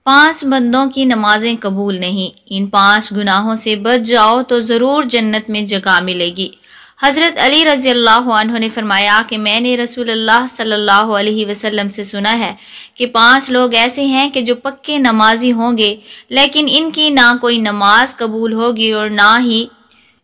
5 بندوں کی نمازیں قبول نہیں، ان 5 گناہوں سے بچ جاؤ تو ضرور جنت میں جگہ ملے گی۔ حضرت علی رضی اللہ عنہ نے فرمایا کہ میں نے رسول اللہ صلی اللہ علیہ وسلم سے سنا ہے کہ 5 لوگ ایسے ہیں کہ جو پکے نمازی ہوں گے لیکن ان کی نہ کوئی نماز قبول ہوگی اور نہ ہی۔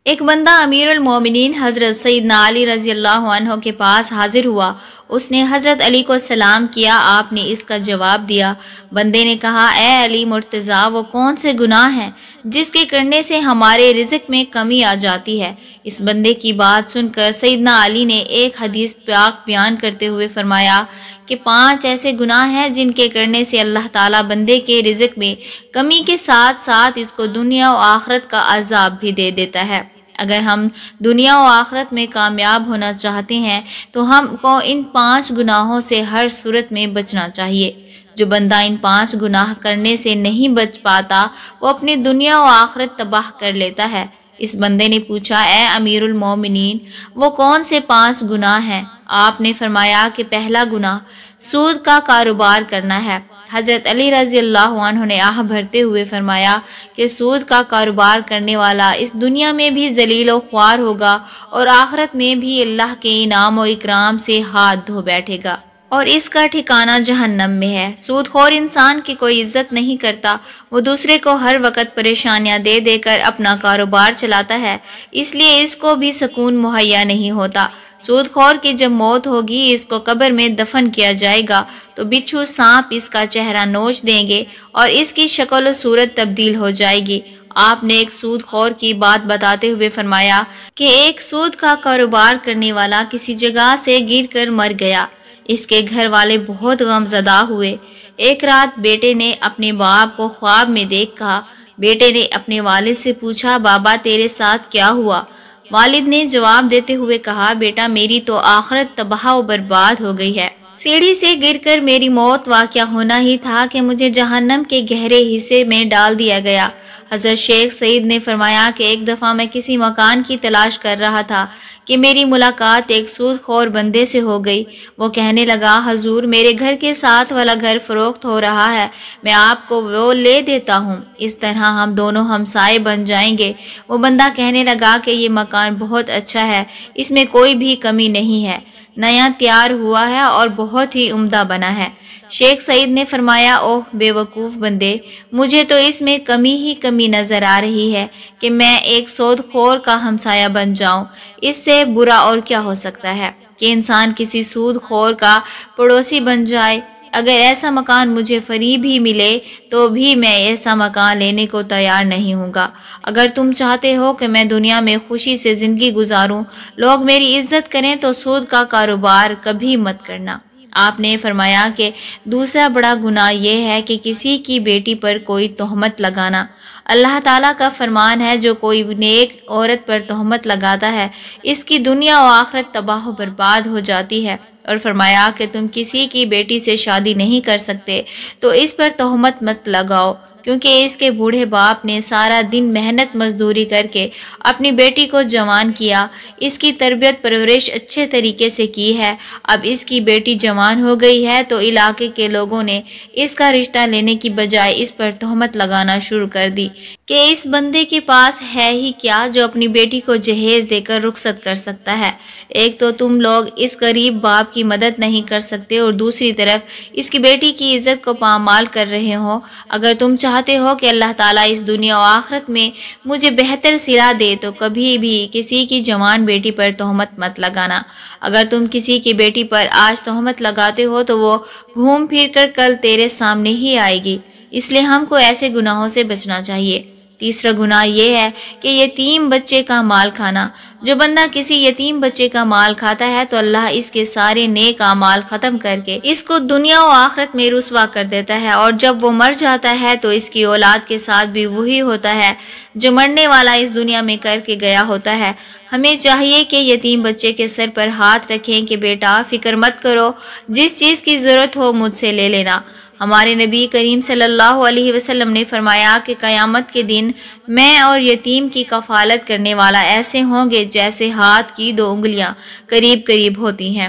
ایک بندہ امیر المومنین حضرت سیدنا علی رضی اللہ عنہ کے پاس حاضر ہوا۔ اس نے حضرت علی کو سلام کیا، آپ نے اس کا جواب دیا۔ بندے نے کہا، اے علی مرتضیٰ، وہ کون سے گناہ ہیں جس کے کرنے سے ہمارے رزق میں کمی آ جاتی ہے؟ اس بندے کی بات سن کر سیدنا علی نے ایک حدیث پاک بیان کرتے ہوئے فرمایا کہ 5 ایسے گناہ ہیں جن کے کرنے سے اللہ تعالیٰ بندے کے رزق میں کمی کے ساتھ ساتھ اس کو دنیا و آخرت کا عذاب بھی دے دیتا ہے۔ اگر ہم دنیا و آخرت میں کامیاب ہونا چاہتے ہیں تو ہم کو ان 5 گناہوں سے ہر صورت میں بچنا چاہیے۔ جو بندہ ان 5 گناہ کرنے سے نہیں بچ پاتا وہ اپنی دنیا و آخرت تباہ کر لیتا ہے۔ اس بندے نے پوچھا، اے امیر المومنین، وہ کون سے 5 گناہ ہیں؟ آپ نے فرمایا کہ پہلا گناہ سود کا کاروبار کرنا ہے۔ حضرت علی رضی اللہ عنہ نے آہ بھرتے ہوئے فرمایا کہ سود کا کاروبار کرنے والا اس دنیا میں بھی ذلیل و خوار ہوگا اور آخرت میں بھی اللہ کے انعام و اکرام سے ہاتھ دھو بیٹھے گا اور اس کا ٹھکانہ جہنم میں ہے۔ سود خور انسان کی کوئی عزت نہیں کرتا، وہ دوسرے کو ہر وقت پریشانیاں دے دے کر اپنا کاروبار چلاتا ہے، اس لیے اس کو بھی سکون مہیا نہیں ہوتا۔ سود خور کی جب موت ہوگی، اس کو قبر میں دفن کیا جائے گا تو بچھو سانپ اس کا چہرہ نوچ دیں گے اور اس کی شکل و صورت تبدیل ہو جائے گی۔ آپ نے ایک سود خور کی بات بتاتے ہوئے فرمایا کہ ایک سود کا کاروبار کرنے والا کسی جگہ سے گر کر مر گیا۔ اس کے گھر والے بہت غم زدہ ہوئے۔ ایک رات بیٹے نے اپنے باپ کو خواب میں دیکھ کہا۔ بیٹے نے اپنے والد سے پوچھا، بابا تیرے ساتھ کیا ہوا؟ والد نے جواب دیتے ہوئے کہا، بیٹا میری تو آخرت تباہ و برباد ہو گئی ہے۔ سیڑھی سے گر کر میری موت واقع ہونا ہی تھا کہ مجھے جہنم کے گہرے حصے میں ڈال دیا گیا۔ حضرت شیخ سعید نے فرمایا کہ ایک دفعہ میں کسی مکان کی تلاش کر رہا تھا کہ میری ملاقات ایک سود خور بندے سے ہو گئی۔ وہ کہنے لگا، حضور میرے گھر کے ساتھ والا گھر فروخت ہو رہا ہے، میں آپ کو وہ لے دیتا ہوں، اس طرح ہم دونوں ہمسائے بن جائیں گے۔ وہ بندہ کہنے لگا کہ یہ مکان بہت اچھا ہے، اس میں کوئی بھی کمی نہیں ہے، نیا تیار ہوا ہے اور بہت ہی عمدہ بنا ہے۔ شیخ سعید نے فرمایا، اوہ بے وقوف بندے، مجھے تو اس میں کمی ہی کمی نظر آ رہی ہے کہ میں ایک سود خور کا ہمسایہ بن جاؤں، اس سے برا اور کیا ہو سکتا ہے کہ انسان کسی سود خور کا پڑوسی بن جائے۔ اگر ایسا مکان مجھے فریب ہی ملے تو بھی میں ایسا مکان لینے کو تیار نہیں ہوں گا۔ اگر تم چاہتے ہو کہ میں دنیا میں خوشی سے زندگی گزاروں، لوگ میری عزت کریں، تو سود کا کاروبار کبھی مت کرنا۔ آپ نے فرمایا کہ دوسرا بڑا گناہ یہ ہے کہ کسی کی بیٹی پر کوئی تہمت لگانا۔ اللہ تعالیٰ کا فرمان ہے، جو کوئی نیک عورت پر تہمت لگاتا ہے اس کی دنیا و آخرت تباہ و برباد ہو جاتی ہے، اور فرمایا کہ تم کسی کی بیٹی سے شادی نہیں کر سکتے تو اس پر تہمت مت لگاؤ، کیونکہ اس کے بوڑھے باپ نے سارا دن محنت مزدوری کر کے اپنی بیٹی کو جوان کیا، اس کی تربیت پرورش اچھے طریقے سے کی ہے، اب اس کی بیٹی جوان ہو گئی ہے تو علاقے کے لوگوں نے اس کا رشتہ لینے کی بجائے اس پر تہمت لگانا شروع کر دی کہ اس بندے کے پاس ہے ہی کیا جو اپنی بیٹی کو جہیز دے کر رخصت کر سکتا ہے۔ ایک تو تم لوگ اس غریب باپ کی مدد نہیں کر سکتے اور دوسری طرف اس کی بیٹی کی عزت کو پامال کر رہے ہو۔ اگر تم چاہتے ہو کہ اللہ تعالیٰ اس دنیا و آخرت میں مجھے بہتر صلہ دے تو کبھی بھی کسی کی جوان بیٹی پر تہمت مت لگانا۔ اگر تم کسی کی بیٹی پر آج تہمت لگاتے ہو تو وہ گھوم پھر کر کل تیرے سامنے ہی آئے گی، اس لیے ہم کو ایسے گناہوں سے بچنا چاہیے۔ تیسرا گناہ یہ ہے کہ یتیم بچے کا مال کھانا۔ جو بندہ کسی یتیم بچے کا مال کھاتا ہے تو اللہ اس کے سارے نیک اعمال ختم کر کے اس کو دنیا و آخرت میں رسوا کر دیتا ہے، اور جب وہ مر جاتا ہے تو اس کی اولاد کے ساتھ بھی وہی ہوتا ہے جو مرنے والا اس دنیا میں کر کے گیا ہوتا ہے۔ ہمیں چاہیے کہ یتیم بچے کے سر پر ہاتھ رکھیں کہ بیٹا فکر مت کرو، جس چیز کی ضرورت ہو مجھ سے لے لینا۔ ہمارے نبی کریم صلی اللہ علیہ وسلم نے فرمایا کہ قیامت کے دن میں اور یتیم کی کفالت کرنے والا ایسے ہوں گے جیسے ہاتھ کی 2 انگلیاں قریب قریب ہوتی ہیں۔